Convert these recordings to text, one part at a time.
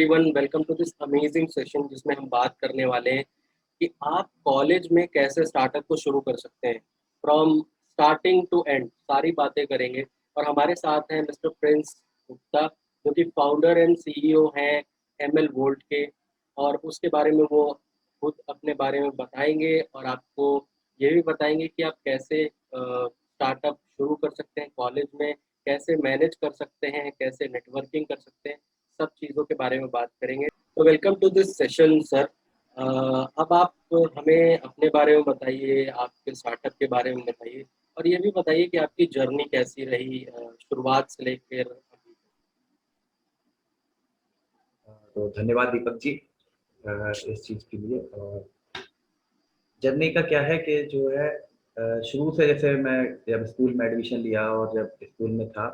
Everyone, welcome to this amazing session जिसमें हम बात करने वाले हैं कि आप कॉलेज में कैसे स्टार्टअप को शुरू कर सकते हैं। फ्रॉम स्टार्टिंग टू एंड सारी बातें करेंगे। और हमारे साथ हैं मिस्टर प्रिंस गुप्ता, जो कि फाउंडर एंड सीईओ हैं एमएल वोल्ट के। और उसके बारे में वो खुद अपने बारे में बताएंगे और आपको ये भी बताएंगे कि आप कैसे स्टार्टअप शुरू कर सकते हैं कॉलेज में, कैसे मैनेज कर सकते हैं, कैसे नेटवर्किंग कर सकते हैं। सब चीज़ों के बारे में बात करेंगे। तो welcome to this session sir. अब आप हमें अपने बारे में बताइए, आपके स्टार्टअप के बारे में बताइए, और ये भी बताइए कि आपकी जर्नी कैसी रही शुरुआत से लेकर अभी तक। तो धन्यवाद दीपक जी इस चीज़ के लिए। और जर्नी का क्या है कि जो है शुरू से, जैसे मैं जब स्कूल में एडमिशन लिया और जब स्कूल में था,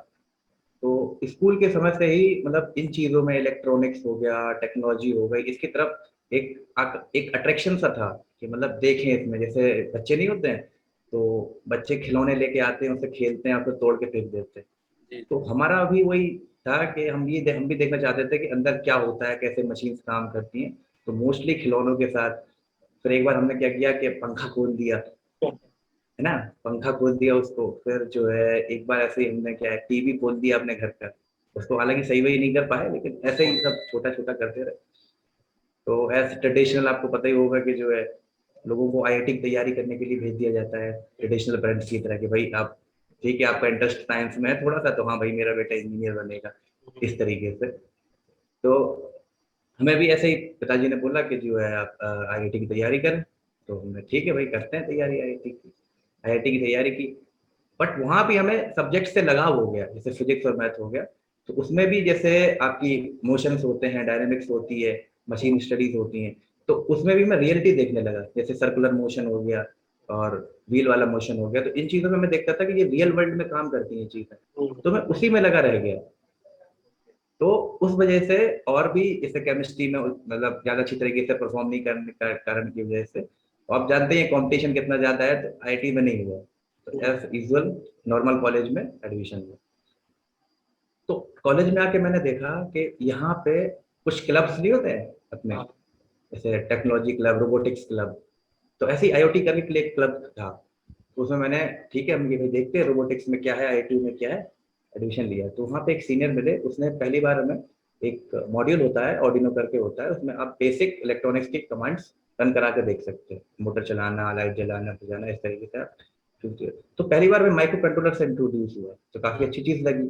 तो स्कूल के समय से ही मतलब इन चीज़ों में इलेक्ट्रॉनिक्स हो गया, टेक्नोलॉजी हो गई, इसकी तरफ एक अट्रैक्शन सा था कि मतलब देखें इसमें। जैसे बच्चे नहीं होते हैं, तो बच्चे खिलौने लेके आते हैं, उससे खेलते हैं और फिर तोड़ के फेंक देते हैं। जी तो हमारा भी वही था कि हम भी देखना चाहते थे कि अंदर क्या होता है, कैसे मशीन्स काम करती हैं। तो मोस्टली खिलौनों के साथ। फिर एक बार हमने क्या किया कि पंखा खोल दिया, है ना, पंखा खोल दिया उसको। फिर जो है एक बार ऐसे ही हमने क्या है, टीवी खोल दिया अपने घर का। उसको हालांकि सही वही नहीं कर पाए, लेकिन ऐसे ही सब छोटा छोटा करते रहे। तो एज ट्रेडिशनल आपको पता ही होगा कि जो है लोगों को आईआईटी की तैयारी करने के लिए भेज दिया जाता है ट्रेडिशनल पेरेंट्स की तरह, कि भाई आप ठीक है, आपका इंटरेस्ट साइंस में है थोड़ा सा, तो हाँ भाई मेरा बेटा इंजीनियर बनेगा, इस तरीके से। तो हमें भी ऐसे ही पिताजी ने बोला कि जो है आप आईआईटी की तैयारी करें। तो हमने ठीक है भाई करते हैं तैयारी आईआईटी की तैयारी की। बट वहाँ भी हमें सब्जेक्ट से लगाव हो गया, जैसे फिजिक्स और मैथ हो गया। तो उसमें भी जैसे आपकी मोशंस होते हैं, डायनामिक्स होती है, मशीन स्टडीज होती हैं। तो उसमें भी मैं रियलिटी देखने लगा, जैसे सर्कुलर मोशन हो गया और व्हील वाला मोशन हो गया। तो इन चीज़ों में मैं देखता था कि ये रियल वर्ल्ड में काम करती हैं चीज़ें। तो मैं उसी में लगा रह गया। तो उस वजह से, और भी जैसे केमिस्ट्री में मतलब ज़्यादा अच्छी तरीके से परफॉर्म नहीं करने का कारण की वजह से, तो आप जानते हैं कंपटीशन कितना ज़्यादा है, तो आईआईटी में नहीं हुआ। तो एज यूजुअल नॉर्मल कॉलेज में एडमिशन लिया। तो कॉलेज में आके मैंने देखा कि यहाँ पे कुछ क्लब्स नहीं होते हैं अपने, जैसे टेक्नोलॉजी क्लब, रोबोटिक्स क्लब। तो ऐसे ही आईओटी करने के लिए एक क्लब था। तो उसमें मैंने ठीक है, हम ये भाई देखते हैं रोबोटिक्स में क्या है, आईआईटी में क्या है, एडमिशन लिया। तो वहाँ पे एक सीनियर मिले, उसने पहली बार हमें एक मॉड्यूल होता है ऑर्डिनो करके होता है, उसमें आप बेसिक इलेक्ट्रॉनिक्स के कमांड्स रन करा के देख सकते हैं, मोटर चलाना, लाइट जलाना बुझाना, इस तरीके से आप। तो पहली बार मैं माइक्रो कंट्रोलर से इंट्रोड्यूस हुआ, तो काफी अच्छी चीज लगी।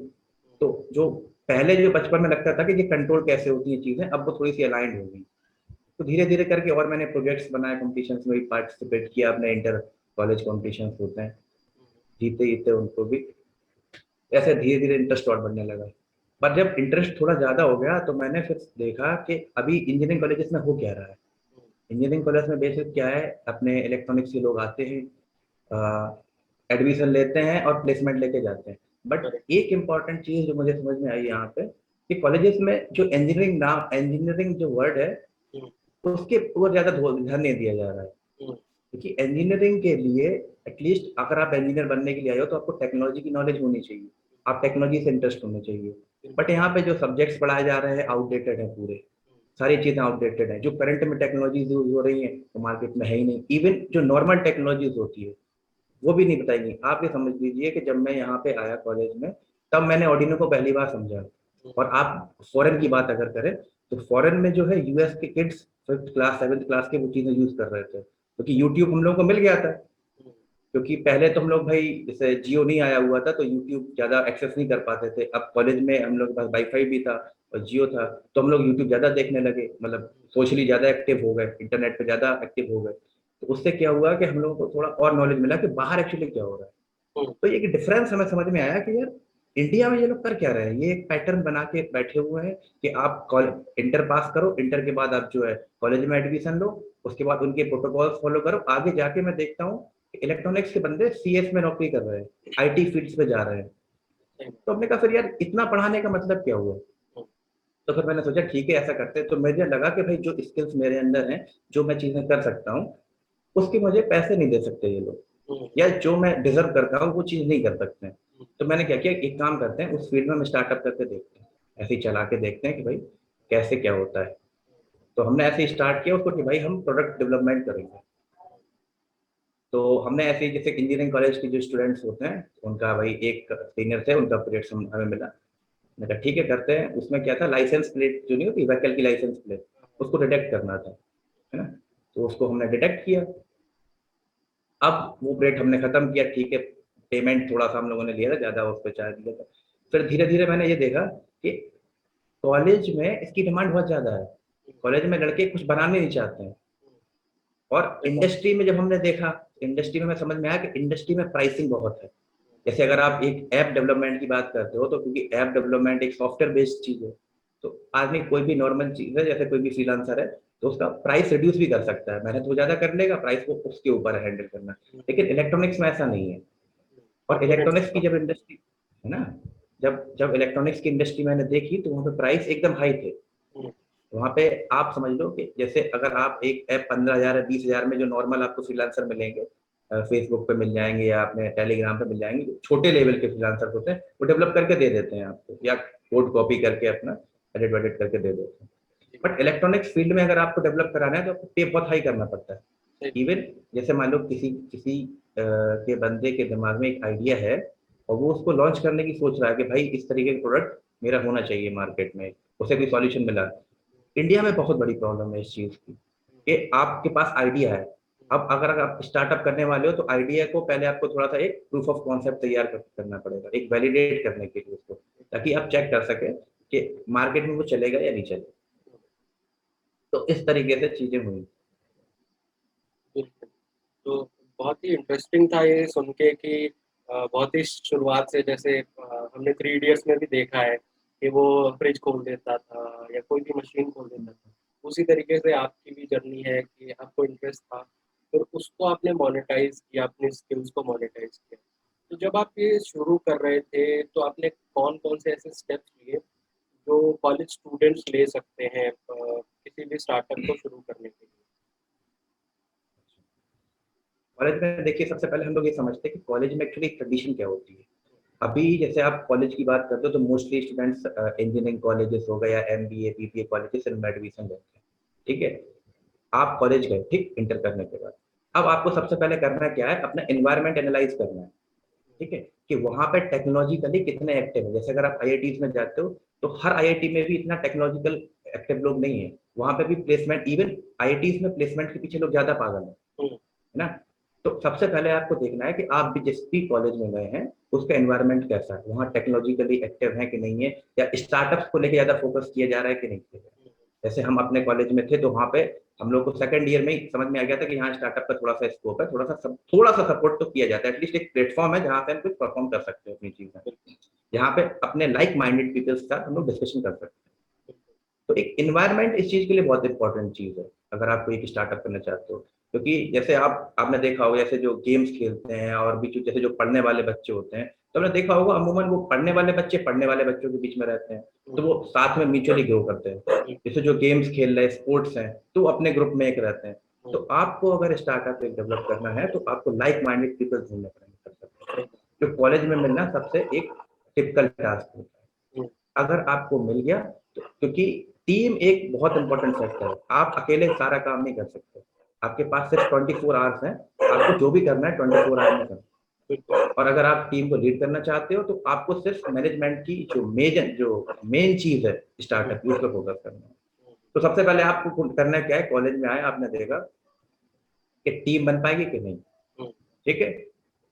तो जो पहले जो बचपन में लगता था कि ये कंट्रोल कैसे होती है चीजें, अब वो थोड़ी सी अलाइंड हो गई। तो धीरे धीरे करके और मैंने प्रोजेक्ट्स बनाए, कॉम्पिटिशन्स में भी पार्टिसिपेट किया, अपने इंटर कॉलेज कॉम्पिटिशन्स होते हैं, जीते जीते उनको भी। ऐसे धीरे धीरे इंटरेस्ट और बढ़ने लगा। पर जब इंटरेस्ट थोड़ा ज्यादा हो गया, तो मैंने फिर देखा कि अभी इंजीनियरिंग कॉलेजेस में हो क्या रहा है। इंजीनियरिंग कॉलेज में बेसिक क्या है, अपने इलेक्ट्रॉनिक्स के लोग आते हैं, एडमिशन लेते हैं और प्लेसमेंट लेके जाते हैं। बट एक इम्पॉर्टेंट चीज जो मुझे समझ में आई यहाँ पे, कि कॉलेजेस में जो इंजीनियरिंग जो वर्ड है, उसके ऊपर ज्यादा ध्यान नहीं दिया जा रहा है। क्योंकि इंजीनियरिंग के लिए एटलीस्ट अगर आप इंजीनियर बनने के लिए आए हो, तो आपको टेक्नोलॉजी की नॉलेज होनी चाहिए, आप टेक्नोलॉजी से इंटरेस्ट होने चाहिए। बट यहाँ पे जो सब्जेक्ट्स पढ़ाए जा रहे हैं आउटडेटेड है पूरे, सारी चीजें आउटडेटेड है। जो करंट में टेक्नोलॉजीज यूज हो रही है तो मार्केट में है ही नहीं। इवन जो नॉर्मल टेक्नोलॉजीज होती है वो भी नहीं बताएंगी। आप ये समझ लीजिए कि जब मैं यहाँ पे आया कॉलेज में, तब मैंने ऑर्डिनो को पहली बार समझा। और आप फॉरेन की बात अगर करें, तो फॉरेन में जो है यूएस के kids 5th class 7th class के वो चीजें यूज कर रहे थे, क्योंकि यूट्यूब हम लोग को मिल गया था। क्योंकि पहले तो हम लोग भाई, जैसे जियो नहीं आया हुआ था, तो यूट्यूब ज्यादा एक्सेस नहीं कर पाते थे। अब कॉलेज में हम लोग के पास वाईफाई भी था और जियो था, तो हम लोग यूट्यूब ज्यादा देखने लगे, मतलब सोशली ज्यादा एक्टिव हो गए, इंटरनेट पे ज्यादा एक्टिव हो गए। तो उससे क्या हुआ कि हम लोगों को थोड़ा और नॉलेज मिला कि बाहर एक्चुअली क्या हो रहा है। तो एक डिफरेंस हमें समझ में आया कि यार इंडिया में ये लोग कर क्या रहे हैं। ये एक पैटर्न बना के बैठे हुए हैं कि आप इंटर पास करो, इंटर के बाद आप जो है कॉलेज में एडमिशन लो, उसके बाद उनके प्रोटोकॉल फॉलो करो। आगे जाके मैं देखता हूँ इलेक्ट्रॉनिक्स के बंदे सीएस में नौकरी कर रहे हैं, आईटी फील्ड्स पे जा रहे हैं। तो हमने कहा फिर यार इतना पढ़ाने का मतलब क्या हुआ। तो फिर मैंने सोचा ठीक है ऐसा करते हैं। तो मुझे लगा कि भाई जो स्किल्स मेरे अंदर हैं, जो मैं चीजें कर सकता हूँ, उसके मुझे पैसे नहीं दे सकते ये लोग, या जो मैं डिजर्व करता हूँ वो चीज नहीं कर सकते हैं। तो मैंने क्या किया, एक काम करते हैं, उस फील्ड में हम स्टार्टअप करके देखते हैं, ऐसे ही चला के देखते हैं कि भाई कैसे क्या होता है। तो हमने ऐसे स्टार्ट किया उसको कि भाई हम प्रोडक्ट डेवलपमेंट करेंगे। तो हमने ऐसे ही जैसे इंजीनियरिंग कॉलेज के जो स्टूडेंट्स होते हैं उनका भाई एक सीनियर थे, उनका पीरियड हमें मिला। मैंने कहा ठीक है करते हैं। उसमें क्या था, लाइसेंस प्लेट जो नहीं होती व्हीकल की लाइसेंस प्लेट, उसको डिटेक्ट करना था, है ना। तो उसको हमने डिटेक्ट किया। अब वो प्लेट हमने खत्म किया, ठीक है। पेमेंट थोड़ा सा हम लोगों ने लिया था, ज्यादा उस पर चार्ज लिया था। फिर धीरे धीरे मैंने ये देखा कि कॉलेज में इसकी डिमांड बहुत ज्यादा है। कॉलेज में लड़के कुछ बनाने नहीं चाहते हैं। और इंडस्ट्री में जब हमने देखा, इंडस्ट्री में हमें समझ में आया कि इंडस्ट्री में प्राइसिंग बहुत है। जैसे अगर आप एक ऐप डेवलपमेंट की बात करते हो, तो क्योंकि ऐप डेवलपमेंट एक सॉफ्टवेयर बेस्ड चीज है, तो आदमी कोई भी नॉर्मल चीज है, जैसे कोई भी फ्रीलांसर है, तो उसका प्राइस रिड्यूस भी कर सकता है, मेहनत वो ज्यादा कर लेगा, प्राइस को उसके ऊपर हैंडल करना। लेकिन इलेक्ट्रॉनिक्स में ऐसा नहीं है। और इलेक्ट्रॉनिक्स की जब इंडस्ट्री है ना, जब जब इलेक्ट्रॉनिक्स की इंडस्ट्री मैंने देखी तो वहाँ पे प्राइस एकदम हाई थे। वहाँ पे आप समझ लो कि जैसे अगर आप एक ऐप 15,000 या 20,000 में जो नॉर्मल आपको फ्रीलांसर मिलेंगे, फेसबुक पे मिल जाएंगे या अपने टेलीग्राम पे मिल जाएंगे, जो छोटे लेवल के फ्रीलांसर होते हैं वो डेवलप करके दे देते हैं आपको, या कोड कॉपी करके अपना एडिट वेडिट करके दे देते हैं। बट इलेक्ट्रॉनिक्स फील्ड में अगर आपको डेवलप कराना है तो आपको पे बहुत हाई करना पड़ता है। इवन जैसे मान लो किसी किसी के बंदे के दिमाग में एक आइडिया है और वो उसको लॉन्च करने की सोच रहा है कि भाई इस तरीके का प्रोडक्ट मेरा होना चाहिए मार्केट में, उसे कोई सॉल्यूशन मिला। इंडिया में बहुत बड़ी प्रॉब्लम है इस चीज की कि आपके पास आइडिया है। अब अगर आप स्टार्टअप करने वाले हो तो आइडिया को पहले आपको थोड़ा सा एक प्रूफ ऑफ कॉन्सेप्ट तैयार करना पड़ेगा, एक वैलिडेट करने के लिए उसको, ताकि आप चेक कर सके कि मार्केट में वो चलेगा या नहीं चलेगा। तो इस तरीके से चीजें हुई। बिल्कुल। तो बहुत ही इंटरेस्टिंग था ये सुन के कि बहुत ही शुरुआत से, जैसे हमने थ्री इडियट्स में भी देखा है कि वो फ्रिज खोल देता था या कोई भी मशीन खोल देता था। उसी तरीके से आपकी भी जर्नी है कि आपको इंटरेस्ट था, फिर उसको आपने मोनेटाइज किया, अपने स्किल्स को मोनेटाइज किया। तो जब आप ये शुरू कर रहे थे तो आपने कौन कौन से ऐसे स्टेप्स लिए जो कॉलेज स्टूडेंट्स ले सकते हैं किसी भी स्टार्टअप को शुरू करने के लिए? कॉलेज में देखिए सबसे पहले हम लोग ये समझते हैं कि कॉलेज में एक्चुअली ट्रेडिशन क्या होती है। अभी जैसे आप कॉलेज की बात करते हो तो मोस्टली स्टूडेंट्स इंजीनियरिंग कॉलेजेस हो गए या एमबीए बीबीए कॉलेजेस इनमें एडमिशन लेते हैं। ठीक है, आप कॉलेज गए ठीक इंटर करने के बाद, अब आपको सबसे पहले करना क्या है, अपना एनवायरनमेंट एनालाइज करना है। ठीक है, कि वहाँ पे टेक्नोलॉजिकली कितने एक्टिव है। जैसे अगर आप आईआईटीज में जाते हो तो हर आईआईटी में भी इतना टेक्नोलॉजिकल एक्टिव लोग नहीं है। वहाँ पे भी प्लेसमेंट, इवन आईआईटीज में प्लेसमेंट के पीछे लोग ज्यादा पागल है ना। तो सबसे पहले आपको देखना है कि आप भी जिस भी कॉलेज में गए हैं उसका एनवायरनमेंट कैसा है, वहाँ टेक्नोलॉजिकली एक्टिव है कि नहीं है, या स्टार्टअप्स को लेके ज्यादा फोकस किया जा रहा है कि नहीं किया जा रहा है। जैसे हम अपने कॉलेज में थे तो वहाँ पे हम लोग को सेकंड ईयर में ही समझ में आ गया था कि यहाँ स्टार्टअप का थोड़ा सा स्कोप है, थोड़ा सा सपोर्ट तो किया जाता है। एटलीस्ट एक प्लेटफॉर्म है जहाँ पे हम कुछ परफॉर्म कर सकते हैं अपनी चीजें, यहाँ पे अपने लाइक माइंडेड पीपल्स के साथ हम लोग डिस्कशन कर सकते हैं। तो एक इन्वायरमेंट इस चीज के लिए बहुत इंपॉर्टेंट चीज है अगर आप कोई एक स्टार्टअप करना चाहते हो। क्योंकि जैसे आपने देखा होगा, जैसे जो गेम्स खेलते हैं और भी जैसे जो पढ़ने वाले बच्चे होते हैं, तो आपने देखा होगा अमूमन वो पढ़ने वाले बच्चे पढ़ने वाले बच्चों के बीच में रहते हैं, तो वो साथ में म्यूचुअली ग्रो करते हैं। जैसे जो गेम्स खेल रहे हैं, स्पोर्ट्स हैं, तो अपने ग्रुप में एक रहते हैं। तो आपको अगर स्टार्टअप एक डेवलप करना है तो आपको लाइक माइंडेड पीपल ढूंढने पड़ेंगे, जो कॉलेज में मिलना सबसे एक टिपिकल टास्क होता है। अगर आपको मिल गया तो, क्योंकि टीम एक बहुत इंपॉर्टेंट फैक्टर है, आप अकेले सारा काम नहीं कर सकते। आपके पास सिर्फ 24 आवर्स हैं, आपको जो भी करना है 24 आवर में करना। और अगर आप टीम को लीड करना चाहते हो तो आपको सिर्फ मैनेजमेंट की जो मेन चीज है स्टार्टअप की, उस पर फोकस करना है। तो सबसे पहले आपको करना क्या है, कॉलेज में आए आपने देखा कि टीम बन पाएगी कि नहीं। ठीक है,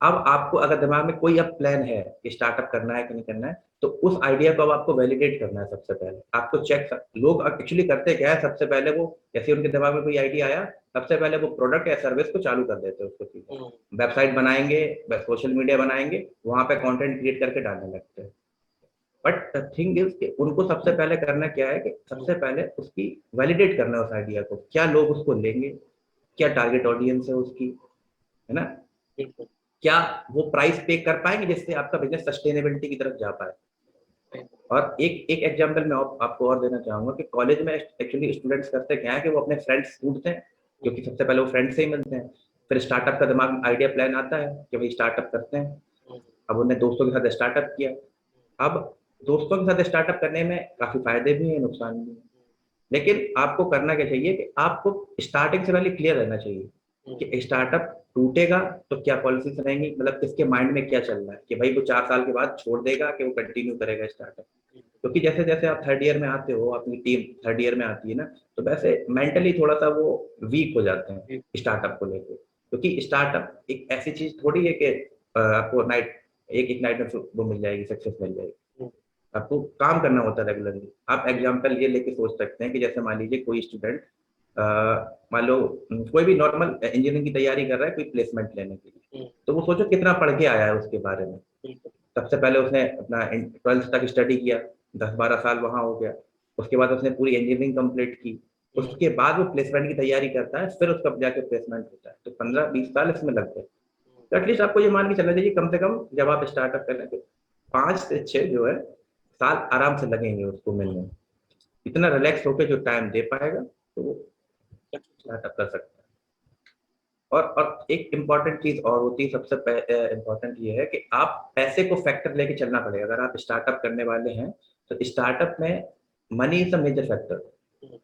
अब आपको अगर दिमाग में कोई अब प्लान है कि स्टार्टअप करना है कि नहीं करना है, तो उस आइडिया को अब आपको वैलिडेट करना है। सबसे पहले आपको चेक, लोग एक्चुअली करते क्या है, सबसे पहले वो जैसे उनके दिमाग में कोई आइडिया आया, सबसे पहले वो प्रोडक्ट या सर्विस को चालू कर देते हैं, उसको सीधे वेबसाइट बनाएंगे, सोशल मीडिया बनाएंगे, वहां पे कंटेंट क्रिएट करके डालने लगते हैं। बट द थिंग इज कि उनको सबसे पहले करना क्या है कि सबसे पहले उसकी वैलिडेट करना है उस आइडिया को, क्या लोग उसको लेंगे, क्या टारगेट ऑडियंस है उसकी, है ना, क्या वो प्राइस पे कर पाएंगे जिससे आपका बिजनेस सस्टेनेबिलिटी की तरफ जा पाए। और एक एक एग्जांपल मैं आपको और देना चाहूंगा कि कॉलेज में एक्चुअली स्टूडेंट्स करते क्या है कि वो अपने फ्रेंड्स ढूंढते हैं, क्योंकि सबसे पहले वो फ्रेंड्स से ही मिलते हैं। फिर स्टार्टअप का दिमाग में आइडिया प्लान आता है कि भाई स्टार्टअप करते हैं। अब उन्हें दोस्तों के साथ स्टार्टअप किया। अब दोस्तों के साथ स्टार्टअप करने में काफी फायदे भी हैं, नुकसान भी हैं। लेकिन आपको करना क्या चाहिए कि आपको स्टार्टिंग से पहले क्लियर रहना चाहिए कि स्टार्टअप टूटेगा तो क्या पॉलिसीज रहेंगी, मतलब किसके माइंड में क्या चल रहा है कि भाई वो 4 साल के बाद छोड़ देगा कि वो कंटिन्यू करेगा स्टार्टअप। क्योंकि जैसे जैसे आप थर्ड ईयर में आते हो, अपनी टीम थर्ड ईयर में आती है ना, तो वैसे मेंटली थोड़ा सा वो वीक हो जाते हैं स्टार्टअप को लेकर। क्योंकि स्टार्टअप एक ऐसी चीज थोड़ी है कि आपको एक नाइट में वो मिल जाएगी, सक्सेस मिल जाएगी। आपको काम करना होता है रेगुलरली। आप एग्जाम्पल ये लेके सोच सकते हैं कि जैसे मान लीजिए कोई स्टूडेंट मान लो कोई भी नॉर्मल इंजीनियरिंग की तैयारी कर रहा है कोई प्लेसमेंट लेने के लिए, तो वो सोचो कितना पढ़ के आया है उसके बारे में। सबसे पहले उसने अपना 12th तक स्टडी किया, 10-12 साल वहां हो गया, उसके बाद उसने पूरी इंजीनियरिंग कंप्लीट की, उसके बाद वो प्लेसमेंट की तैयारी करता है, फिर उसका जाके प्लेसमेंट होता है, तो 15-20 साल इसमें लगते हैं। तो एटलीस्ट आपको ये मान के चलना चाहिए कम से कम जब आप स्टार्टअप कर रहे हैं 5 से 6 जो है साल आराम से लगेंगे उसको मिलने में। इतना रिलैक्स होकर जो टाइम दे पाएगा तो वो स्टार्टअप कर सकता है। और एक इम्पॉर्टेंट चीज और होती है, सबसे इम्पॉर्टेंट ये है कि आप पैसे को फैक्टर लेके चलना पड़ेगा। अगर आप स्टार्टअप करने वाले हैं तो स्टार्टअप में money is a major factor.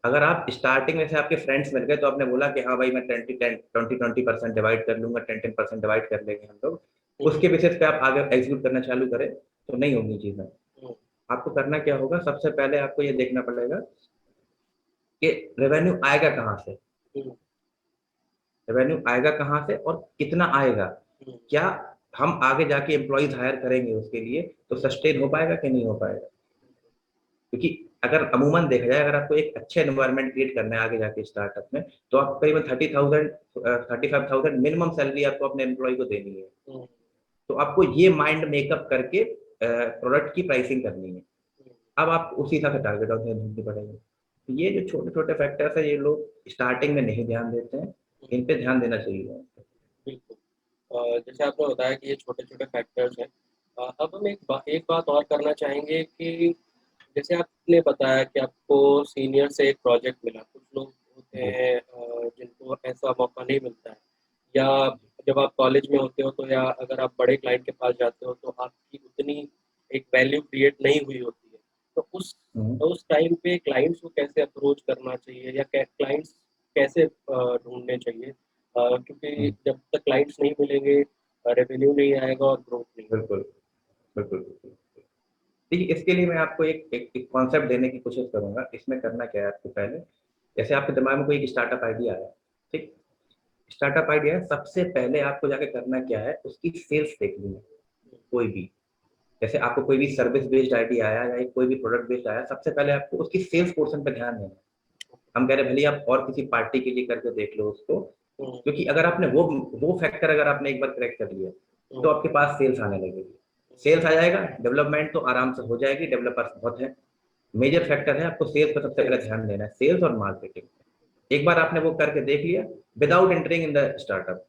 अगर आप स्टार्टिंग में से आपके फ्रेंड्स मिल गए तो आपने बोला कि हाँ भाई मैं 20% डिवाइड कर लूंगा, 10% डिवाइड कर लेंगे हम लोग, उसके बेसिस पे आप आगे एग्जीक्यूट करना चालू करें तो नहीं होगी चीजें। आपको करना क्या होगा, सबसे पहले आपको ये देखना पड़ेगा कि रेवेन्यू आएगा कहाँ से, रेवेन्यू आएगा कहाँ से और कितना आएगा। क्या हम आगे जाके एम्प्लॉयज हायर करेंगे उसके लिए तो सस्टेन हो पाएगा कि नहीं हो पाएगा। क्योंकि अगर अमूमन देखा जाए, अगर आपको एक अच्छे एनवायरनमेंट क्रिएट करना है आगे जाके स्टार्टअप में, तो आपको करीबन 30,000 35,000 मिनिमम सैलरी आपको अपने एम्प्लॉय को देनी है। तो आपको ये माइंड मेकअप करके प्रोडक्ट की प्राइसिंग करनी है। अब आप उसी हिसाब से टारगेट और ढूंढनी पड़ेगी। तो ये जो छोटे छोटे फैक्टर्स है ये लोग स्टार्टिंग में नहीं ध्यान देते हैं, इन पे ध्यान देना चाहिए। बिल्कुल। जैसे आपने बताया कि ये छोटे-छोटे फैक्टर्स हैं। अब हम एक बात और करना चाहेंगे कि जैसे आपने बताया कि आपको सीनियर से एक प्रोजेक्ट मिला, कुछ लोग होते हैं जिनको ऐसा मौका नहीं मिलता है, या जब आप कॉलेज में होते हो तो, या अगर आप बड़े क्लाइंट के पास जाते हो तो आपकी उतनी एक वैल्यू क्रिएट नहीं हुई होती है। तो उस टाइम पे क्लाइंट्स को कैसे अप्रोच करना चाहिए, या क्लाइंट्स कैसे ढूँढने चाहिए? क्योंकि जब तक क्लाइंट्स नहीं मिलेंगे, रेवेन्यू नहीं आएगा और ग्रोथ नहीं होगी। बिल्कुल बिल्कुल बिल्कुल। देखिए इसके लिए मैं आपको एक कॉन्सेप्ट देने की कोशिश करूंगा। इसमें करना क्या है, आपको पहले जैसे आपके दिमाग में कोई एक स्टार्टअप आइडिया आया, ठीक, स्टार्टअप आइडिया है, सबसे पहले आपको जाके करना क्या है, उसकी सेल्स देखनी है। कोई भी, जैसे आपको कोई भी सर्विस बेस्ड आइडिया आया या कोई भी प्रोडक्ट बेस्ड आया, सबसे पहले आपको उसकी सेल्स पोर्शन पे ध्यान देना है। हम कह रहे हैं भले आप और किसी पार्टी के लिए करके देख लो उसको, क्योंकि अगर आपने वो फैक्टर अगर आपने एक बार क्रैक कर लिया तो आपके पास सेल्स आने लगेगी। सेल्स आ जाएगा, डेवलपमेंट तो आराम से हो जाएगी, डेवलपर्स बहुत है। मेजर फैक्टर है, आपको सेल्स पर सबसे पहले ध्यान देना है, सेल्स और मार्केटिंग। एक बार आपने वो करके देख लिया without entering in the startup,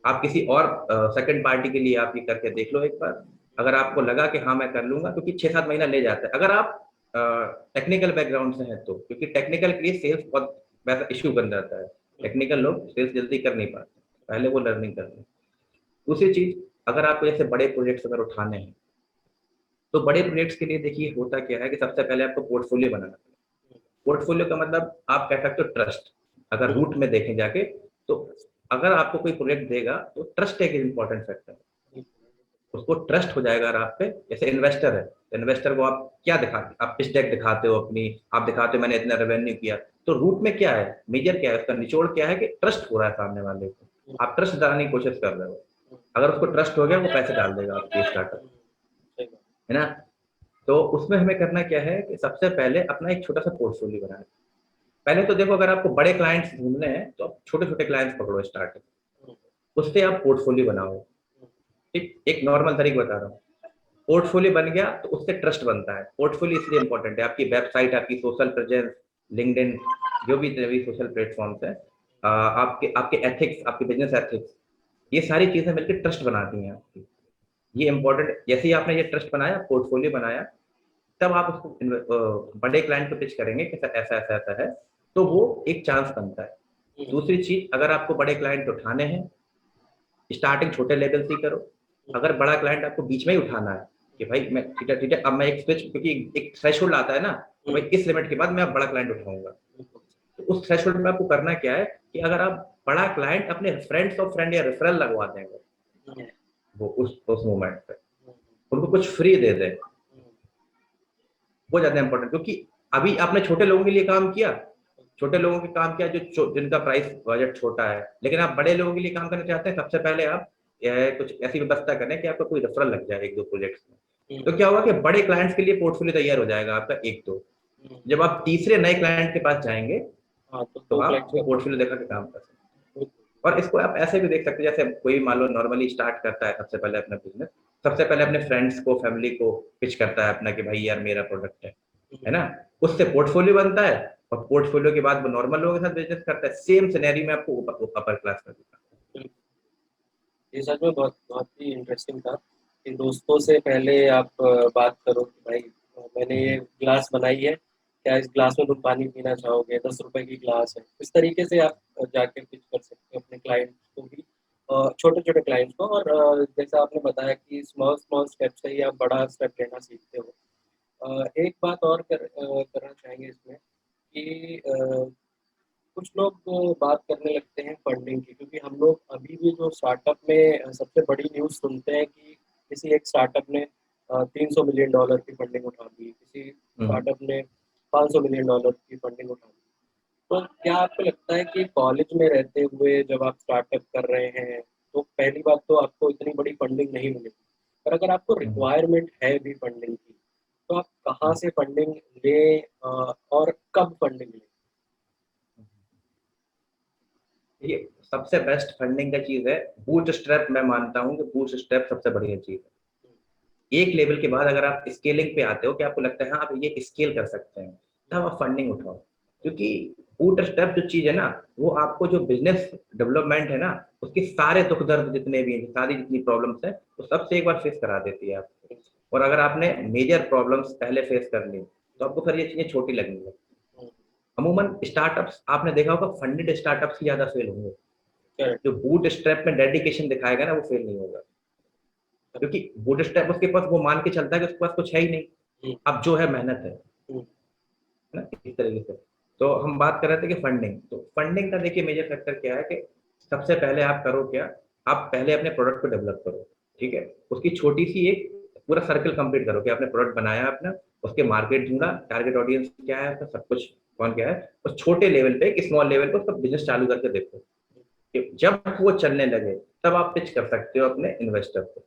आप किसी और सेकंड पार्टी के लिए आप ये करके देख लो एक बार। अगर आपको लगा कि हाँ मैं कर लूंगा, क्योंकि 6-7 महीना ले जाता है अगर आप टेक्निकल बैकग्राउंड से हैं तो, क्योंकि टेक्निकल के लिए सेल्स बहुत वैसा इश्यू बन जाता है। टेक्निकल लोग सेल्स जल्दी कर नहीं पाते, पहले वो लर्निंग करते हैं। दूसरी चीज, अगर आपको जैसे बड़े प्रोजेक्ट्स अगर उठाने हैं तो बड़े प्रोजेक्ट्स के लिए देखिए होता क्या है कि सबसे पहले आपको पोर्टफोलियो बनाना है। पोर्टफोलियो का मतलब आप कह सकते हो ट्रस्ट। अगर रूट में देखें जाके तो अगर आपको कोई प्रोजेक्ट देगा तो ट्रस्ट एक इम्पॉर्टेंट फैक्टर है। उसको ट्रस्ट हो जाएगा अगर आप पे, जैसे इन्वेस्टर है, इन्वेस्टर को आप क्या दिखाते, आप पिच डेक दिखाते हो अपनी, आप दिखाते हो मैंने इतना रेवेन्यू किया, तो रूट में क्या है, मेजर क्या है, उसका निचोड़ क्या है कि ट्रस्ट हो रहा है सामने वाले को, आप ट्रस्ट दिलाने की कोशिश कर रहे हो। अगर उसको ट्रस्ट हो गया वो पैसे डाल देगा आपके स्टार्टअप, है ना। तो उसमें हमें करना क्या है कि सबसे पहले अपना एक छोटा सा पोर्टफोलियो बनाना। पहले तो देखो, अगर आपको बड़े क्लाइंट्स ढूंढने हैं तो आप छोटे छोटे क्लाइंट्स पकड़ो स्टार्टअप, उससे आप पोर्टफोलियो बनाओ। एक नॉर्मल तरीका बता रहा हूँ, पोर्टफोलियो बन गया तो उससे ट्रस्ट बनता है। पोर्टफोलियो इसलिए इंपॉर्टेंट है, आपकी वेबसाइट, आपकी सोशल प्रेजेंस, लिंक्डइन, जो भी सोशल प्लेटफॉर्म्स है, आपके आपके एथिक्स, आपके बिजनेस एथिक्स, ये सारी चीजें मिलकर ट्रस्ट बनाती हैं आपकी। ये इंपॉर्टेंट, जैसे ही आपने ये ट्रस्ट बनाया, पोर्टफोलियो बनाया, तब आप उसको बड़े क्लाइंट को पिच करेंगे कि सर ऐसा ऐसा ऐसा है, तो वो एक चांस बनता है। दूसरी चीज, अगर आपको बड़े क्लाइंट उठाने हैं, स्टार्टिंग छोटे लेवल से ही करो। अगर बड़ा क्लाइंट आपको बीच में ही उठाना है कि भाई मैं ठीक है, अब मैं एक स्विच, क्योंकि एक थ्रेशोल्ड आता है ना, तो भाई इस लिमिट के बाद मैं अब बड़ा क्लाइंट उठाऊंगा। तो उस थ्रेशोल्ड में आपको करना क्या है कि अगर आप बड़ा क्लाइंट अपने फ्रेंड्स ऑफ फ्रेंड या रेफरल लगवा देंगे वो उस मोमेंट पे, उनको कुछ फ्री दे दें, वो ज्यादा इंपॉर्टेंट। क्योंकि अभी आपने छोटे लोगों के लिए काम किया, छोटे लोगों के काम किया जो जिनका प्राइस बजट छोटा है, लेकिन आप बड़े लोगों के लिए काम करना चाहते हैं, सबसे पहले आप कुछ ऐसी व्यवस्था करें कि आपका कोई रेफरल लग जाए एक दो प्रोजेक्ट्स में। तो क्या होगा कि बड़े क्लाइंट्स के लिए पोर्टफोलियो तैयार हो जाएगा आपका एक दो। जब आप तीसरे नए क्लाइंट के पास जाएंगे तो आप पोर्टफोलियो देखा के काम कर सकते हैं। और इसको आप ऐसे भी देख सकते हैं, जैसे कोई मान लो नॉर्मली स्टार्ट करता है सबसे पहले अपना बिजनेस, सबसे पहले अपने फ्रेंड्स को, फैमिली को पिच करता है अपना कि भाई यार मेरा प्रोडक्ट है ना, उससे पोर्टफोलियो बनता है, और पोर्टफोलियो के बाद वो नॉर्मल लोगों के साथ बिजनेस करता है। सेम सिनेरियो में आपको अपर क्लास कर देता है। ये सच में बहुत बहुत ही इंटरेस्टिंग था कि दोस्तों से पहले आप बात करो कि भाई मैंने ये ग्लास बनाई है, क्या इस ग्लास में तुम पानी पीना चाहोगे, 10 रुपए की ग्लास है। इस तरीके से आप जाके पिच कर सकते हो अपने क्लाइंट्स को भी, छोटे छोटे क्लाइंट्स को। और जैसा आपने बताया कि स्मॉल स्मॉल स्टेप से ही आप बड़ा स्टेप लेना सीखते हो। एक बात और करना चाहेंगे इसमें कि कुछ लोग बात करने लगते हैं फंडिंग की, क्योंकि हम लोग अभी भी जो स्टार्टअप में सबसे बड़ी न्यूज़ सुनते हैं कि किसी एक स्टार्टअप ने $300 मिलियन की फंडिंग उठा दी, किसी स्टार्टअप ने $500 मिलियन की फंडिंग उठा दी। तो क्या आपको लगता है कि कॉलेज में रहते हुए जब आप स्टार्टअप कर रहे हैं, तो पहली बात तो आपको इतनी बड़ी फंडिंग नहीं मिलेगी, पर अगर आपको रिक्वायरमेंट है भी फंडिंग की, तो आप कहाँ से फंडिंग लें और कब फंडिंग लें? ये सबसे बेस्ट फंडिंग का चीज है बूट स्ट्रैप। मैं मानता हूँ कि बूट स्ट्रैप सबसे बढ़िया चीज है। एक लेवल के बाद अगर आप स्केलिंग पे आते हो कि आपको लगता है हाँ आप ये स्केल कर सकते हैं, तब आप फंडिंग उठाओ। क्योंकि बूट स्ट्रैप जो चीज है ना, वो आपको जो बिजनेस डेवलपमेंट है ना, उसके सारे दुख दर्द जितने भी हैं, सारी जितनी प्रॉब्लम्स है, वो सबसे एक बार फेस करा देती है आपको। और अगर आपने मेजर प्रॉब्लम्स पहले फेस कर ली तो आपको फिर ये चीजें छोटी लगने लगती। अमूमन स्टार्टअप्स आपने देखा होगा, फंडेड स्टार्टअप्स ही ज्यादा फेल होंगे। जो बूट स्ट्रैप में डेडिकेशन दिखाएगा ना, वो फेल नहीं होगा। क्योंकि बूट स्ट्रैप उसके पास वो मान के चलता है कि उसके पास कुछ है ही नहीं, अब जो है मेहनत है ना, इस तरीके से। तो हम बात कर रहे थे कि फंडिंग, तो फंडिंग का देखिए मेजर फैक्टर क्या है कि सबसे पहले आप करो क्या, आप पहले अपने प्रोडक्ट को डेवलप करो। ठीक है, उसकी छोटी सी एक पूरा सर्कल कंप्लीट करो कि आपने प्रोडक्ट बनाया अपना, उसके मार्केट ढूंढा, टारगेट ऑडियंस क्या है, उसका सब कुछ कौन क्या है, उस छोटे लेवल पे, एक स्मॉल लेवल पे उसका बिजनेस चालू करके देखो कि जब वो चलने लगे तब आप पिच कर सकते हो अपने इन्वेस्टर को।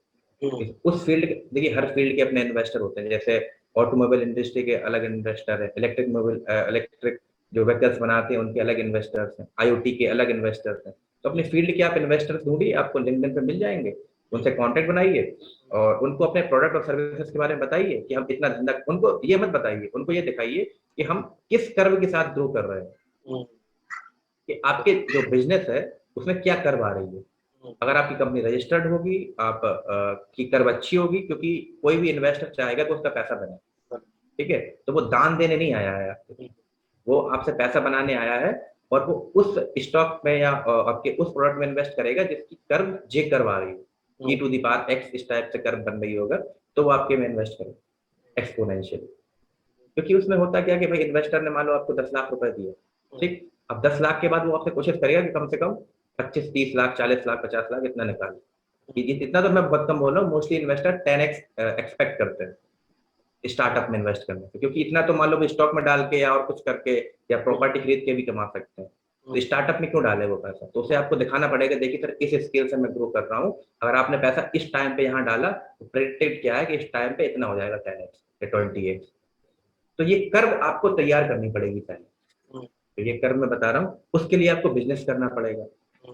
उस फील्ड, देखिए हर फील्ड के अपने इन्वेस्टर होते हैं। जैसे ऑटोमोबाइल इंडस्ट्री के अलग इन्वेस्टर है, इलेक्ट्रिक जो व्हीकल्स बनाते हैं उनके अलग इन्वेस्टर्स हैं, आईओटी के अलग इन्वेस्टर्स हैं। तो अपने फील्ड के आप इन्वेस्टर्स ढूंढिए, आपको लिंक्डइन पे मिल जाएंगे, उनसे कांटेक्ट बनाइए और उनको अपने प्रोडक्ट और सर्विसेज के बारे में बताइए कि हम इतना धंधा, उनको ये मत बताइए, उनको ये दिखाइए कि हम किस कर्व के साथ ग्रो कर रहे हैं, कि आपके जो बिजनेस है उसमें क्या कर्व आ रही है। अगर आपकी कंपनी रजिस्टर्ड होगी, आप की कर्व अच्छी होगी, क्योंकि कोई भी इन्वेस्टर चाहेगा तो उसका पैसा बने। ठीक है, तो वो दान देने नहीं आया है आपके, वो आपसे पैसा बनाने आया है, और वो उस स्टॉक में या आपके उस प्रोडक्ट में इन्वेस्ट करेगा जिसकी कर्व जे कर्व आ रही है, ई टू दी पावर एक्स इस टाइप से कर्व बन रही होगा, तो वो आपके में इन्वेस्ट करेगा एक्सपोनेंशियली। क्योंकि उसमें होता क्या कि भाई इन्वेस्टर ने मान लो आपको 10 लाख रुपए दिए, ठीक, अब 10 लाख के बाद वो आपसे कोशिश करेगा कि कम से कम 25-30 लाख 40 लाख 50 लाख इतना निकाल। इतना तो मैं बहुत कम बोल रहा हूँ, मोस्टली इन्वेस्टर 10x एक्सपेक्ट करते हैं स्टार्टअप में इन्वेस्ट करने से, क्योंकि इतना तो मान लो स्टॉक में डाल के या और कुछ करके या प्रॉपर्टी खरीद के भी कमा सकते हैं। तो स्टार्टअप में क्यों डाले वो पैसा, तो उसे आपको दिखाना पड़ेगा देखिए सर इस स्केल से मैं ग्रो कर रहा हूँ, अगर आपने पैसा इस टाइम पे यहाँ डाला तो प्रेडिक्टेड क्या है कि इस टाइम पे इतना हो जाएगा 10x या 20x। तो ये कर्व आपको तैयार करनी पड़ेगी पहले। तो ये कर्व मैं बता रहा हूँ, उसके लिए आपको बिजनेस करना पड़ेगा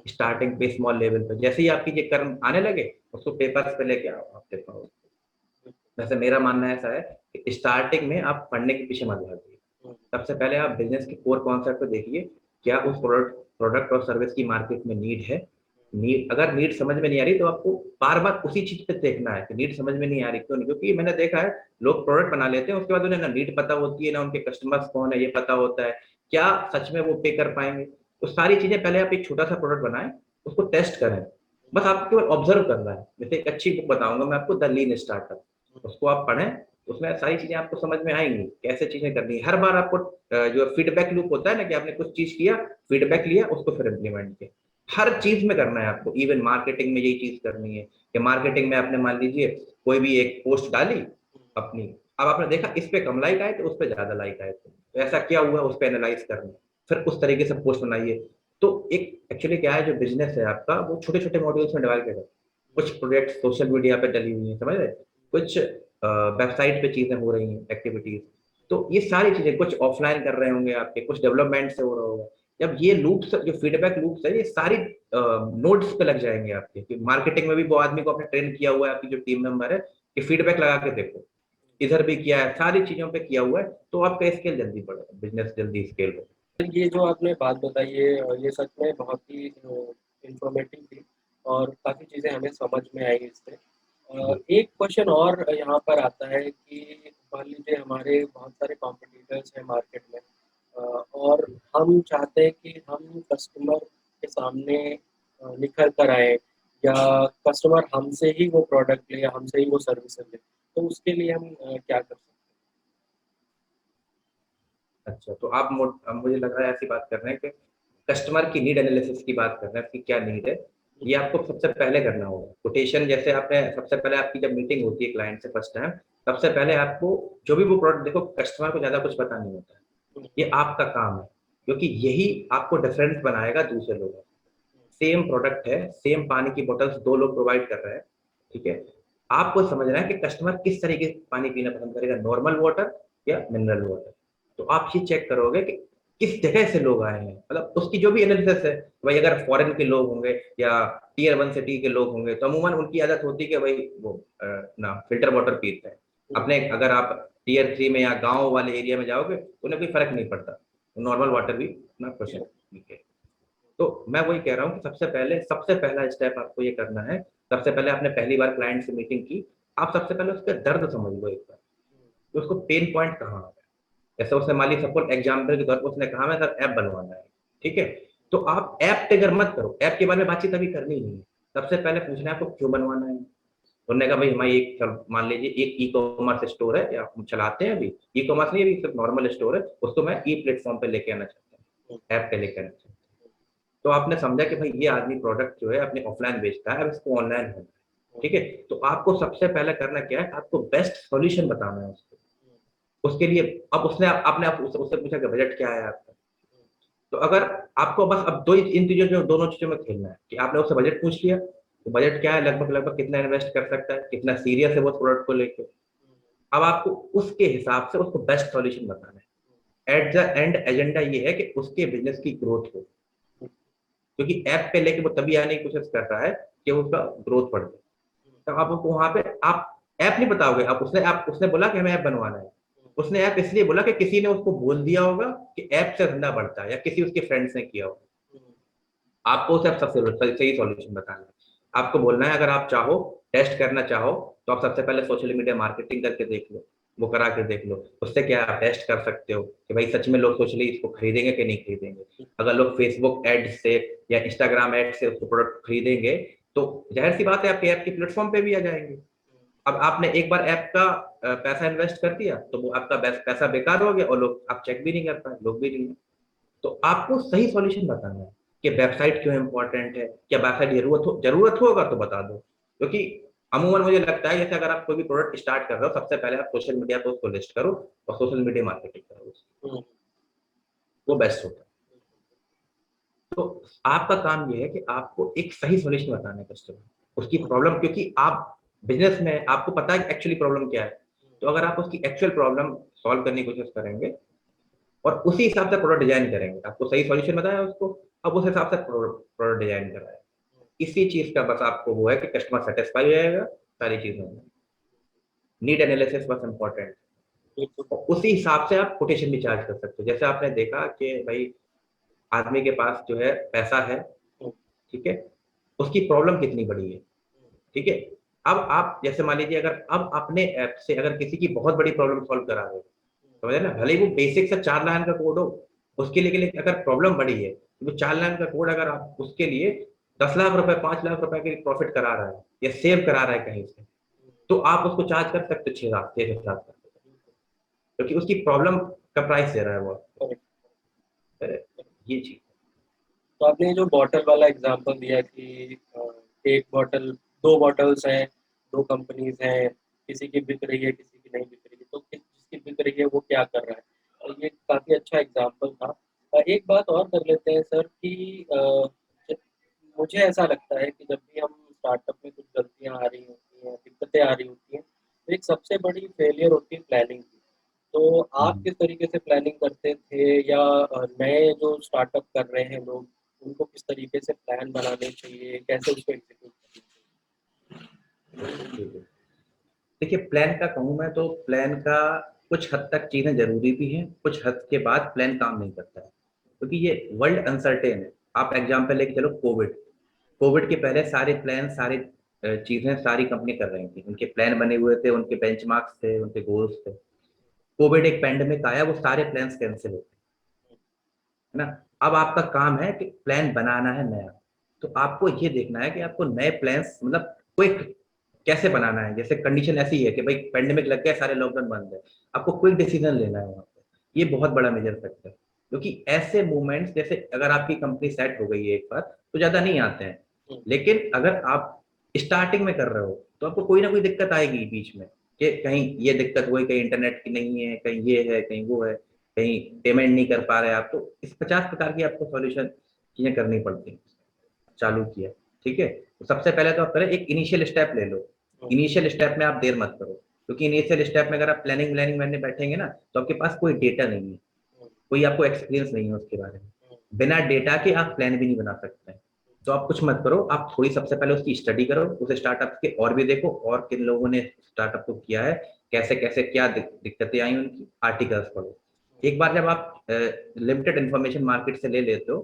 स्टार्टिंग पे स्मॉल लेवल पे। जैसे ही आपकी ये कर्व आने लगे उसको पेपर्स पे लेके आओ, आप देखो। वैसे मेरा मानना ऐसा है कि स्टार्टिंग में आप पढ़ने के पीछे मत भागिए, सबसे पहले आप बिजनेस के कोर कॉन्सेप्ट को देखिए, क्या उस प्रोडक्ट और सर्विस की मार्केट में नीड है। नीड, अगर नीड समझ में नहीं आ रही तो आपको बार बार उसी चीज पे देखना है कि नीड समझ में नहीं आ रही क्यों नहीं। क्योंकि मैंने देखा है लोग प्रोडक्ट बना लेते हैं, उसके बाद उन्हें ना नीड पता होती है ना उनके कस्टमर्स कौन है ये पता होता है, क्या सच में वो पे कर पाएंगे। तो सारी चीजें पहले आप एक छोटा सा प्रोडक्ट बनाएं, उसको टेस्ट करें, बस आपको केवल ऑब्जर्व करना है। जैसे एक अच्छी बुक बताऊंगा मैं आपको, द लीन स्टार्टअप। उसको आप पढ़ें, उसमें सारी चीजें आपको समझ में आएंगी कैसे चीजें करनी है। हर बार आपको जो फीडबैक लूप होता है ना, कि आपने कुछ चीज किया, फीडबैक लिया, उसको फिर इम्प्लीमेंट किया, हर चीज में करना है आपको। इवन मार्केटिंग में यही चीज करनी है कि मार्केटिंग में आपने मान लीजिए कोई भी एक पोस्ट डाली अपनी, अब आपने देखा इस पे कम लाइक आए थे, उस पे ज्यादा लाइक आए थे, तो ऐसा क्या हुआ, उस पे एनालाइज करना, फिर उस तरीके से पोस्ट बनाइए। तो एक एक्चुअली क्या है, जो बिजनेस है आपका वो छोटे छोटे मॉड्यूल्स में डिवाइड है। कुछ प्रोजेक्ट सोशल मीडिया पे डली हुई है, समझ रहे, कुछ वेबसाइट पे चीजें हो रही हैं, एक्टिविटीज, तो ये सारी चीजें कुछ ऑफलाइन कर रहे होंगे आपके, कुछ डेवलपमेंट से हो रहा होगा। जब ये लूप्स, जो फीडबैक लूप्स है, ये सारी नोड्स पे लग जाएंगे आपके, कि मार्केटिंग में भी वो आदमी को आपने ट्रेन किया हुआ है, आपकी जो टीम मेंबर है, कि फीडबैक लगा के देखो, इधर भी किया है, सारी चीजों पे किया हुआ है, तो आपका स्केल जल्दी बढ़ेगा, बिजनेस जल्दी स्केल हो। ये जो आपने बात बताई है ये सच में बहुत ही इंफॉर्मेटिव थी और काफ़ी चीज़ें हमें समझ में आई इससे। जी एक क्वेश्चन और यहाँ पर आता है कि मान लीजिए हमारे बहुत सारे कॉम्पिटिटर्स हैं मार्केट में, और हम चाहते हैं कि हम कस्टमर के सामने निखर कर आए, या कस्टमर हमसे ही वो प्रोडक्ट ले या हमसे ही वो सर्विसेज ले, तो उसके लिए हम क्या कर सकते अच्छा, तो आप अब मुझे लग रहा है ऐसी बात कर रहे हैं कि कस्टमर की नीड एनालिसिस की बात कर रहे हैं, कि क्या नीड है, हैं? ये आपको सबसे पहले करना होगा। कोटेशन जैसे आपने सबसे पहले, आपकी जब मीटिंग होती है क्लाइंट से फर्स्ट टाइम, सबसे पहले आपको जो भी वो प्रोडक्ट, देखो कस्टमर को ज्यादा कुछ पता नहीं होता है, ये आपका काम है, क्योंकि यही आपको डिफरेंस बनाएगा दूसरे लोगों से। सेम प्रोडक्ट है, सेम पानी की बोतल्स दो लोग प्रोवाइड कर रहे हैं, ठीक है, आपको समझना है कि कस्टमर किस तरीके से पानी पीना पसंद करेगा, नॉर्मल वाटर या मिनरल वाटर। तो आप ये चेक करोगे कि किस जगह से लोग आए हैं, मतलब उसकी जो भी एनालिसिस है, भाई अगर फॉरेन के लोग होंगे या टीयर 1 सिटी के लोग होंगे, तो अमूमन उनकी आदत होती है कि भाई वो ना फिल्टर वाटर पीते हैं अपने। अगर आप टीयर 3 में या गांव वाले एरिया में जाओगे, तो उन्हें कोई फर्क नहीं पड़ता, नॉर्मल वाटर भी ना पसंद, ठीक है। तो मैं वही कह रहा हूँ कि सबसे पहला स्टेप आपको ये करना है। सबसे पहले आपने पहली बार क्लाइंट से मीटिंग की, आप सबसे पहले उसका दर्द समझ लो एक बार, कि उसको पेन पॉइंट कहाँ है। जैसे उसने मान ली सपोज एग्जाम्पल के तौर पर उसने कहा मैं सर ऐप बनवाना है, ठीक है, तो आप ऐप टिगर मत करो, ऐप के बारे में बातचीत अभी करनी नहीं है। सबसे पहले पूछना है आपको क्यों बनवाना है। उन्होंने कहा भाई हमारी मान लीजिए एक ई कॉमर्स स्टोर है, या हम चलाते हैं अभी, ई कॉमर्स नहीं, अभी सिर्फ नॉर्मल स्टोर है, उसको मैं ई प्लेटफॉर्म पे लेके आना चाहता हूँ, ऐप पे लेके आना चाहता हूँ। तो आपने समझा कि भाई ये आदमी प्रोडक्ट जो है अपने ऑफलाइन बेचता है, अब इसको ऑनलाइन होना है, ठीक है। तो आपको सबसे पहले करना क्या है, आपको बेस्ट सॉल्यूशन बताना है उसको। उसके लिए अब उसने आपने उससे पूछा कि बजट क्या है आपका, तो अगर आपको बस अब इन चीजों, जो दोनों चीजों में खेलना है, कि आपने उससे बजट पूछ लिया, तो बजट क्या है, लगभग लगभग कितना इन्वेस्ट कर सकता है, कितना सीरियस है वो प्रोडक्ट को लेके। अब आपको उसके हिसाब से उसको बेस्ट सॉल्यूशन बताना है। एट द एंड एजेंडा ये है कि उसके बिजनेस की ग्रोथ हो, क्योंकि ऐप पे लेके वो तभी आने की कोशिश कर रहा है कि उसका ग्रोथ बढ़ जाए। तब आप उसको वहां पे आप ऐप नहीं बताओगे, आप उसने बोला कि हमें ऐप बनवाना है, उसने ऐप इसलिए बोला कि किसी ने उसको बोल दिया होगा कि ऐप से धंधा बढ़ता है, या किसी उसके फ्रेंड्स ने किया होगा। आपको उसे सबसे सही सॉल्यूशन बताना है। आपको बोलना है अगर आप चाहो, टेस्ट करना चाहो, तो आप सबसे पहले सोशल मीडिया मार्केटिंग करके देख लो, वो करा के देख लो, उससे क्या आप टेस्ट कर सकते हो कि भाई सच में लोग सोशली इसको खरीदेंगे कि नहीं खरीदेंगे। अगर लोग फेसबुक एड से या इंस्टाग्राम एड से उसको प्रोडक्ट खरीदेंगे, तो जाहिर सी बात है आपके ऐप की प्लेटफॉर्म पे भी आ जाएंगे। अब आपने एक बार ऐप का पैसा इन्वेस्ट कर दिया, तो वो आपका पैसा बेकार हो गया, और लोग आप चेक भी नहीं कर पाए, लोग भी नहीं। तो आपको सही सॉल्यूशन बताना है कि वेबसाइट क्यों इंपॉर्टेंट है, क्या वेबसाइट जरूरत होगा तो बता दो, क्योंकि अमूमन मुझे लगता है जैसे अगर आप कोई भी प्रोडक्ट स्टार्ट कर रहे हो, सबसे पहले आप सोशल मीडिया पे उसको लिस्ट करो और सोशल मीडिया मार्केटिंग करो उसकी, वो बेस्ट होता है। तो आपका काम ये है कि आपको एक सही सॉल्यूशन बताना है कस्टमर उसकी प्रॉब्लम, क्योंकि आप बिजनेस में आपको पता है एक्चुअली प्रॉब्लम क्या है। तो अगर आप उसकी एक्चुअल प्रॉब्लम सॉल्व करने की कोशिश करेंगे और उसी हिसाब से प्रोडक्ट डिजाइन करेंगे, आपको सही सॉल्यूशन बताया उसको, अब उस हिसाब से प्रोडक्ट डिजाइन कराया, इसी चीज का बस आपको वो है कि कस्टमर सेटिस्फाई हो जाएगा, सारी चीजें। नीड एनालिसिस बस इंपॉर्टेंट, और उसी हिसाब से आप कोटेशन भी चार्ज कर सकते हो। जैसे आपने देखा कि भाई आदमी के पास जो है पैसा है, ठीक है, उसकी प्रॉब्लम कितनी बड़ी है, ठीक है। अब आप जैसे मान लीजिए अगर अब अपने ऐप से अगर किसी की बहुत बड़ी प्रॉब्लम सॉल्व करा रहे हो, समझे ना, भले ही वो बेसिक से 4 लाइन का कोड हो, उसके लिए अगर प्रॉब्लम बड़ी है, तो वो 4 लाइन का कोड अगर आप उसके लिए 10 लाख रुपए 5 लाख रुपए के प्रॉफिट करा रहा है या सेव करा रहा है कहीं से, तो आप उसको चार्ज कर सकते 6,000 6 से 7 कर सकते, क्योंकि उसकी प्रॉब्लम का प्राइस दे रहा है वो आपको। करेक्ट। ये चीज। तो आपने जो बॉटल वाला एग्जांपल दिया कि एक बॉटल, दो बॉटल्स हैं, दो कंपनीज हैं, किसी की बिक रही है, किसी की नहीं बिक रही है, तो जिसकी बिक रही है वो क्या कर रहा है, तो ये काफ़ी अच्छा एग्जांपल था। एक बात और कर लेते हैं सर कि मुझे ऐसा लगता है कि जब भी हम स्टार्टअप में कुछ गलतियां आ रही होती हैं, दिक्कतें आ रही होती हैं, तो एक सबसे बड़ी फेलियर होती है प्लानिंग की। तो आप हम्म। किस तरीके से प्लानिंग करते थे, या नए जो स्टार्टअप कर रहे हैं लोग, उनको किस तरीके से प्लान बनाने चाहिए, कैसे उसको एग्जीक्यूट करना ठीक है। देखिए, प्लान का कहूँ मैं तो प्लान का कुछ हद तक चीजें जरूरी भी हैं, कुछ हद के बाद प्लान काम नहीं करता है, क्योंकि ये वर्ल्ड अनसर्टेन है। आप एग्जाम्पल लेके चलो, कोविड। कोविड के पहले सारे प्लान, सारी चीजें सारी कंपनी कर रही थी, उनके प्लान बने हुए थे, उनके बेंचमार्क्स थे, उनके गोल्स थे। कोविड एक पैंडेमिक आया, वो सारे प्लान्स कैंसिल हो गए, है ना। अब आपका काम है कि प्लान बनाना है नया। तो आपको ये देखना है कि आपको नए प्लान्स मतलब क्विक कैसे बनाना है। जैसे कंडीशन ऐसी है कि भाई पेंडेमिक लग गया, सारे लॉकडाउन बंद है, आपको क्विक डिसीजन लेना है वहाँ पे। ये बहुत बड़ा मेजर फैक्टर है, क्योंकि ऐसे मूवमेंट्स, जैसे अगर आपकी कंपनी सेट हो गई है एक बार, तो ज्यादा नहीं आते हैं। चाहिए? लेकिन अगर आप स्टार्टिंग में कर रहे हो, तो आपको कोई ना कोई दिक्कत आएगी बीच में, कि कहीं ये दिक्कत हुई, कहीं इंटरनेट की नहीं है, कहीं ये है, कहीं वो है, कहीं पेमेंट नहीं कर पा रहे आप। तो इस 50 प्रकार की आपको सॉल्यूशन चीजें करनी पड़ती हैं। चालू किया, ठीक है, तो सबसे पहले तो आप करें, एक इनिशियल स्टेप ले लो। इनिशियल स्टेप में आप देर मत करो, क्योंकि इनिशियल स्टेप में अगर आप प्लानिंग प्लानिंग करने बैठेंगे ना, तो आपके पास कोई डेटा नहीं है, कोई आपको एक्सपीरियंस नहीं है उसके बारे में। बिना डेटा के आप प्लान भी नहीं बना सकते हैं। तो आप कुछ मत करो, आप थोड़ी सबसे पहले उसकी स्टडी करो, उस स्टार्टअप के और भी देखो, और किन लोगों ने स्टार्टअप को किया है, कैसे कैसे क्या दिक्कतें आई उनकी, आर्टिकल्स पढ़ो। एक बार जब आप लिमिटेड इंफॉर्मेशन मार्केट से ले लेते हो,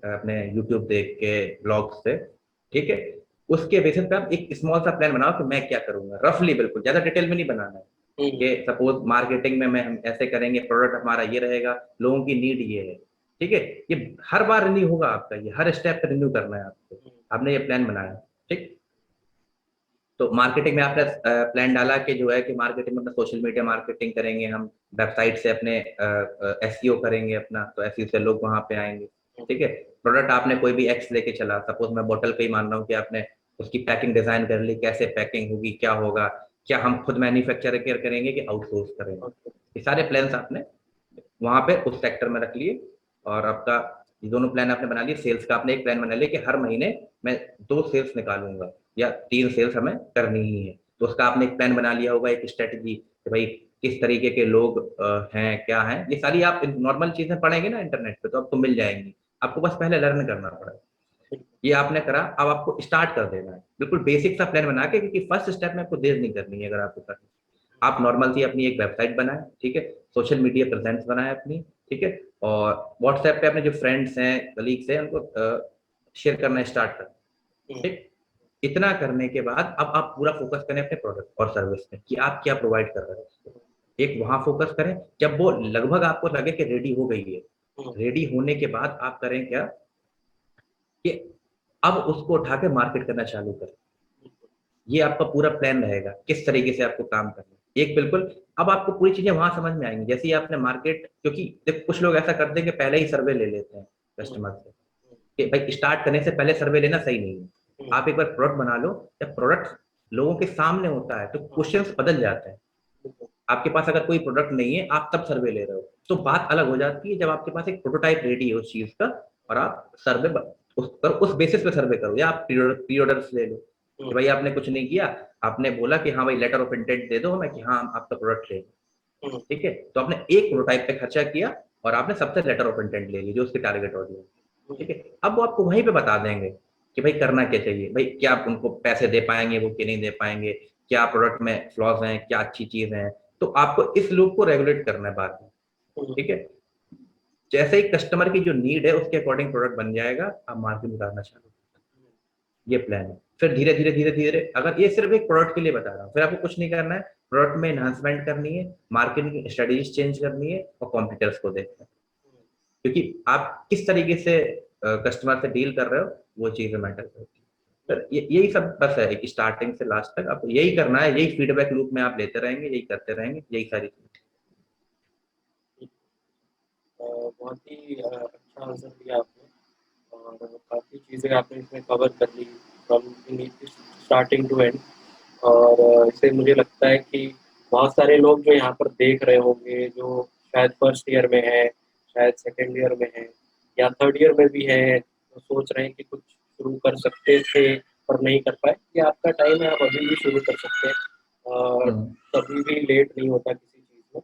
अपने यूट्यूब देख के, ब्लॉग से, ठीक है, उसके बेसिस पे आप एक स्मॉल सा प्लान बनाओ कि मैं क्या करूंगा, रफली, बिल्कुल ज्यादा डिटेल में नहीं बनाना है। कि सपोज मार्केटिंग में मैं हम ऐसे करेंगे, प्रोडक्ट हमारा ये रहेगा, लोगों की नीड ये है, ठीक है। ये हर बार रिन्यू होगा आपका, ये हर स्टेप पे रिन्यू करना है आपको। आपने ये प्लान बनाया, ठीक। तो मार्केटिंग में आपने प्लान डाला कि जो है कि मार्केटिंग में अपना सोशल मीडिया मार्केटिंग करेंगे हम, वेबसाइट से अपने एसईओ करेंगे अपना, तो एसईओ से लोग वहां पे आएंगे, ठीक है। प्रोडक्ट आपने कोई भी एक्स लेके चला, सपोज मैं बोतल पे ही मान रहा हूँ, कि आपने उसकी पैकिंग डिजाइन कर ली, कैसे पैकिंग होगी, क्या होगा, क्या हम खुद मैन्युफैक्चर करेंगे कि आउटसोर्स करेंगे। ये सारे प्लान्स आपने वहां पे उस सेक्टर में रख लिए। और आपका ये दोनों प्लान आपने बना लिए। सेल्स का आपने एक प्लान बना लिया कि हर महीने मैं 2 सेल्स निकालूंगा, या 3 सेल्स हमें करनी ही है। तो उसका आपने एक प्लान बना लिया होगा, एक स्ट्रेटजी, कि भाई किस तरीके के लोग हैं, क्या हैं। ये सारी आप नॉर्मल चीजें पढ़ेंगे ना इंटरनेट पे, तो आपको मिल जाएंगी। आपको बस पहले लर्न करना पड़ेगा। ये आपने करा, अब आपको स्टार्ट कर देना है, बिल्कुल बेसिक सा प्लान बना के, क्योंकि फर्स्ट स्टेप में आपको देर नहीं करनी है। अगर आपको करनी, आप नॉर्मल सी अपनी एक वेबसाइट बनाए, ठीक है, सोशल मीडिया प्रेजेंस बनाए अपनी, ठीक है, और व्हाट्सएप पे अपने जो फ्रेंड्स हैं, कलीग्स हैं, उनको शेयर करना स्टार्ट करें, ठीक। इतना करने के बाद अब आप पूरा फोकस करें अपने प्रोडक्ट और सर्विस पे, कि आप क्या प्रोवाइड कर रहे हैं। एक वहां फोकस करें। जब वो लगभग आपको लगे कि रेडी हो गई है, रेडी होने के बाद आप करें क्या, कि अब उसको उठा के मार्केट करना चालू करें। ये आपका पूरा प्लान रहेगा, किस तरीके से आपको काम करना है। एक बिल्कुल, अब आपको पूरी चीजें वहां समझ में आएंगी, जैसे ही आपने मार्केट, क्योंकि देखो कुछ लोग ऐसा करते हैं कि पहले ही सर्वे ले लेते हैं कस्टमर से, कि भाई स्टार्ट करने से पहले सर्वे लेना सही नहीं है। आप एक बार प्रोडक्ट बना लो, जब प्रोडक्ट लोगों के सामने होता है तो क्वेश्चंस बदल जाते हैं। आपके पास अगर कोई प्रोडक्ट नहीं है, आप तब सर्वे ले रहे हो, तो बात अलग हो जाती है जब आपके पास एक प्रोटोटाइप रेडी है उस चीज का, और आप सर्वे उस बेसिस पे सर्वे करो। या आप प्री ऑर्डर्स ले लो, कि भाई आपने कुछ नहीं किया, आपने बोला कि हाँ भाई लेटर ऑफ इंटेंट दे दो हमें, कि हाँ हम आपका प्रोडक्ट ले, ठीक है। तो आपने एक प्रोटोटाइप पे खर्चा किया, और आपने सबसे लेटर ऑफ इंटेंट ले ली जो उसके टारगेट ऑडियंस, ठीक है। अब वो आपको वहीं पे बता देंगे कि भाई करना क्या चाहिए, भाई क्या आप उनको पैसे दे पाएंगे, वो कि नहीं दे पाएंगे, क्या प्रोडक्ट में फ्लॉज हैं, क्या अच्छी चीज है। तो आपको इस लूप को रेगुलेट करना है बाद में, ठीक है। जैसे ही कस्टमर की जो नीड है उसके अकॉर्डिंग प्रोडक्ट बन जाएगा, आप मार्केट उतारना चालू। ये प्लान है। फिर धीरे धीरे धीरे धीरे, अगर ये सिर्फ एक प्रोडक्ट के लिए बता रहा हूँ, फिर आपको कुछ नहीं करना है। प्रोडक्ट में एनहांसमेंट करनी है, मार्केटिंग स्ट्रेटेजीज चेंज करनी है, और कॉम्पिटिटर्स को देखना है। क्योंकि आप किस तरीके से कस्टमर से डील कर रहे हो, वो चीजें मैटर करती है। सर यही सब बस है, एक स्टार्टिंग से लास्ट तक आपको यही करना है, यही फीडबैक लूप में आप लेते रहेंगे, यही करते रहेंगे, यही सारी चीजें। बहुत ही अच्छा आंसर दिया आपने और काफ़ी चीज़ें आपने इसमें कवर कर ली फ्रॉम स्टार्टिंग टू एंड। और इससे मुझे लगता है कि बहुत सारे लोग जो यहाँ पर देख रहे होंगे, जो शायद फर्स्ट ईयर में है, शायद सेकंड ईयर में है या थर्ड ईयर में भी है, तो सोच रहे हैं कि कुछ शुरू कर सकते थे पर नहीं कर पाए। ये आपका टाइम है, आप अभी भी शुरू कर सकते हैं और हम्म। कभी भी लेट नहीं होता किसी चीज़ में।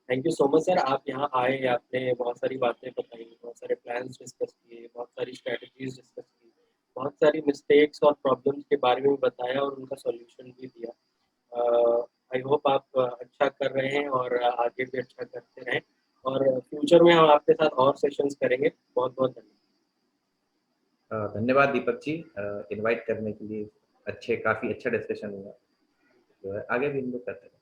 Thank you so much sir, आप यहाँ आए, आपने बहुत सारी बातें बताई, बहुत सारे प्लान्स डिस्कस किए, बहुत सारी स्ट्रैटेजीज डिस्कस की, बहुत सारी मिस्टेक्स और प्रॉब्लम्स के बारे में भी बताया और उनका सॉल्यूशन भी दिया। आई होप आप अच्छा कर रहे हैं और आगे भी अच्छा करते रहें और फ्यूचर में हम आपके साथ और सेशंस करेंगे। बहुत बहुत धन्यवाद। धन्यवाद दीपक जी, इनवाइट करने के लिए। काफी अच्छा डिस्कशन हुआ, जो है आगे भी हम लोग करते हैं।